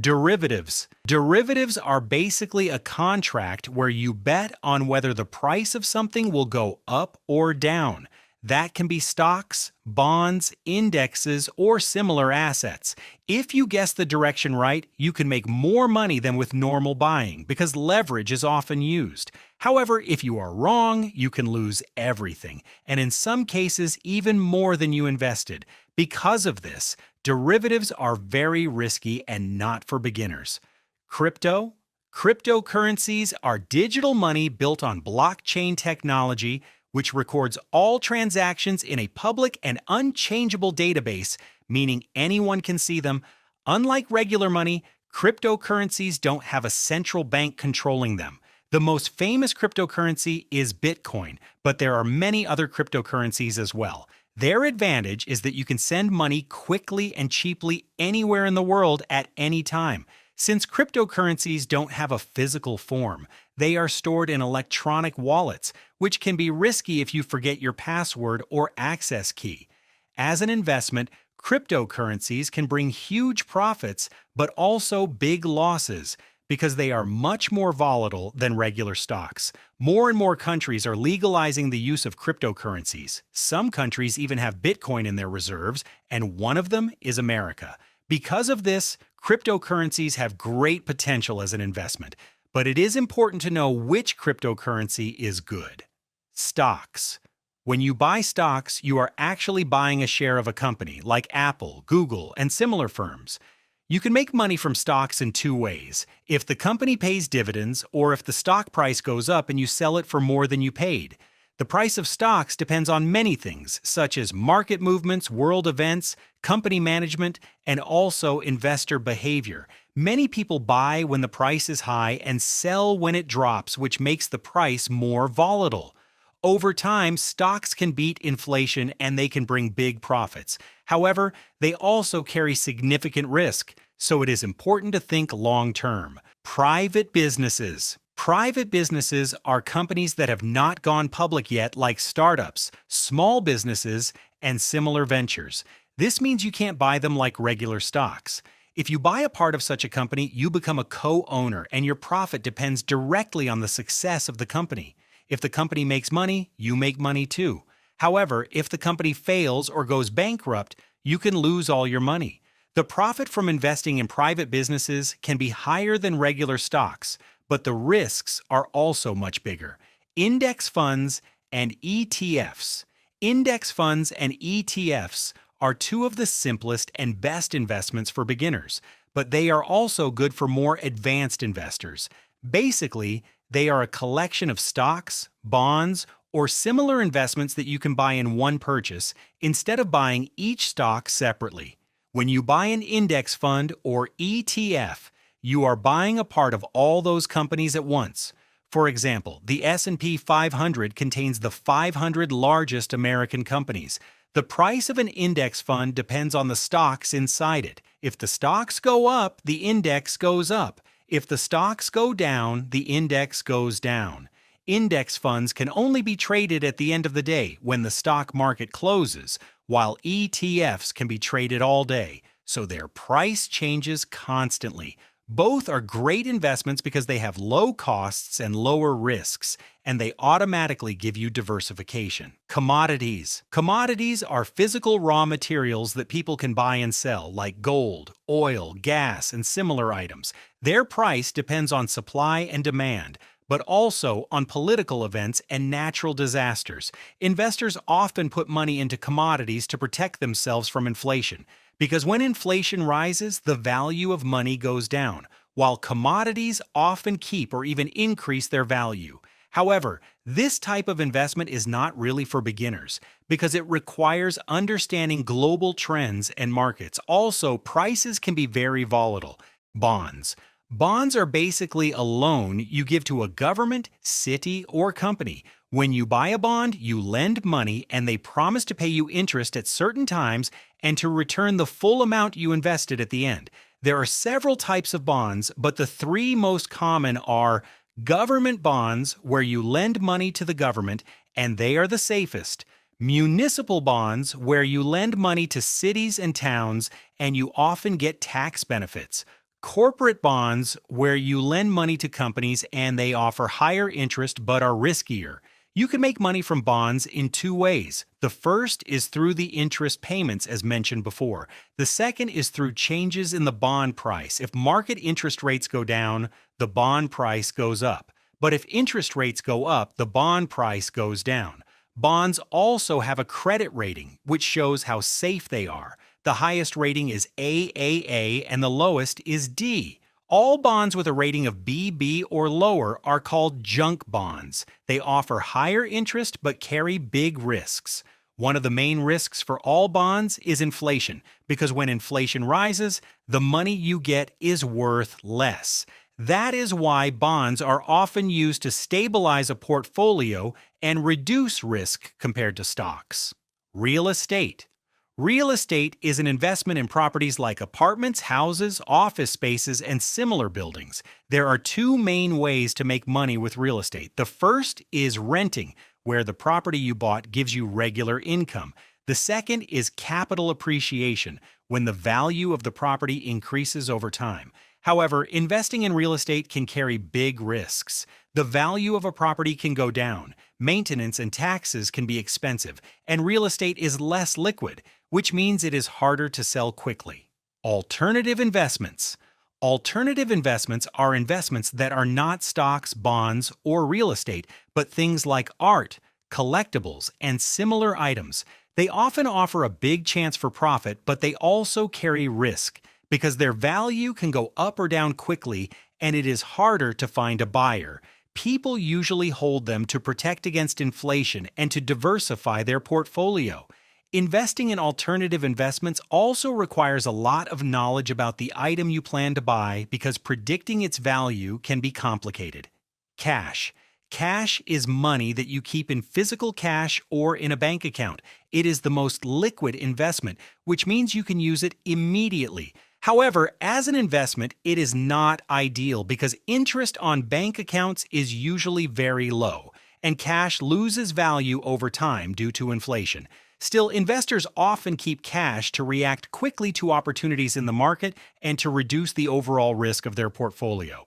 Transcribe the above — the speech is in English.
Derivatives. Derivatives are basically a contract where you bet on whether the price of something will go up or down. That can be stocks, bonds, indexes, or similar assets. If you guess the direction right, you can make more money than with normal buying because leverage is often used. However, if you are wrong, you can lose everything, and in some cases, even more than you invested. Because of this, derivatives are very risky and not for beginners. Crypto. Cryptocurrencies are digital money built on blockchain technology, which records all transactions in a public and unchangeable database, meaning anyone can see them. Unlike regular money, cryptocurrencies don't have a central bank controlling them. The most famous cryptocurrency is Bitcoin, but there are many other cryptocurrencies as well. Their advantage is that you can send money quickly and cheaply anywhere in the world at any time. Since cryptocurrencies don't have a physical form, they are stored in electronic wallets, which can be risky if you forget your password or access key. As an investment, cryptocurrencies can bring huge profits, but also big losses, because they are much more volatile than regular stocks. More and more countries are legalizing the use of cryptocurrencies. Some countries even have Bitcoin in their reserves, and one of them is America. Because of this, cryptocurrencies have great potential as an investment, but it is important to know which cryptocurrency is good. Stocks. When you buy stocks, you are actually buying a share of a company like Apple, Google, and similar firms. You can make money from stocks in two ways: if the company pays dividends or if the stock price goes up and you sell it for more than you paid. The price of stocks depends on many things, such as market movements, world events, company management, and also investor behavior. Many people buy when the price is high and sell when it drops, which makes the price more volatile. Over time, stocks can beat inflation and they can bring big profits. However, they also carry significant risk, so it is important to think long-term. Private businesses. Private businesses are companies that have not gone public yet, like startups, small businesses, and similar ventures. This means you can't buy them like regular stocks. If you buy a part of such a company, you become a co-owner, and your profit depends directly on the success of the company. If the company makes money, you make money too. However, if the company fails or goes bankrupt, you can lose all your money. The profit from investing in private businesses can be higher than regular stocks, but the risks are also much bigger. Index funds and ETFs. Index funds and ETFs are two of the simplest and best investments for beginners, but they are also good for more advanced investors. Basically, they are a collection of stocks, bonds, or similar investments that you can buy in one purchase instead of buying each stock separately. When you buy an index fund or ETF, you are buying a part of all those companies at once. For example, the S&P 500 contains the 500 largest American companies. The price of an index fund depends on the stocks inside it. If the stocks go up, the index goes up. If the stocks go down, the index goes down. Index funds can only be traded at the end of the day when the stock market closes, while ETFs can be traded all day, so their price changes constantly. Both are great investments because they have low costs and lower risks, and they automatically give you diversification. Commodities. Commodities are physical raw materials that people can buy and sell, like gold, oil, gas, and similar items. Their price depends on supply and demand, but also on political events and natural disasters. Investors often put money into commodities to protect themselves from inflation, because when inflation rises, the value of money goes down, while commodities often keep or even increase their value. However, this type of investment is not really for beginners because it requires understanding global trends and markets. Also, prices can be very volatile. Bonds. Bonds are basically a loan you give to a government, city, or company. When you buy a bond, you lend money and they promise to pay you interest at certain times and to return the full amount you invested at the end. There are several types of bonds, but the three most common are government bonds, where you lend money to the government and they are the safest; municipal bonds, where you lend money to cities and towns and you often get tax benefits; Corporate bonds, where you lend money to companies and they offer higher interest but are riskier. You can make money from bonds in two ways. The first is through the interest payments, as mentioned before. The second is through changes in the bond price. If market interest rates go down, the bond price goes up. But if interest rates go up, the bond price goes down. Bonds also have a credit rating, which shows how safe they are. The highest rating is AAA and the lowest is D. All bonds with a rating of BB or lower are called junk bonds. They offer higher interest but carry big risks. One of the main risks for all bonds is inflation, because when inflation rises, the money you get is worth less. That is why bonds are often used to stabilize a portfolio and reduce risk compared to stocks. Real estate. Real estate is an investment in properties like apartments, houses, office spaces, and similar buildings. There are two main ways to make money with real estate. The first is renting, where the property you bought gives you regular income. The second is capital appreciation, when the value of the property increases over time. However, investing in real estate can carry big risks. The value of a property can go down, maintenance and taxes can be expensive, and real estate is less liquid, which means it is harder to sell quickly. Alternative investments. Alternative investments are investments that are not stocks, bonds, or real estate, but things like art, collectibles, and similar items. They often offer a big chance for profit, but they also carry risk, because their value can go up or down quickly and it is harder to find a buyer. People usually hold them to protect against inflation and to diversify their portfolio. Investing in alternative investments also requires a lot of knowledge about the item you plan to buy because predicting its value can be complicated. Cash. Cash is money that you keep in physical cash or in a bank account. It is the most liquid investment, which means you can use it immediately. However, as an investment, it is not ideal because interest on bank accounts is usually very low, and cash loses value over time due to inflation. Still, investors often keep cash to react quickly to opportunities in the market and to reduce the overall risk of their portfolio.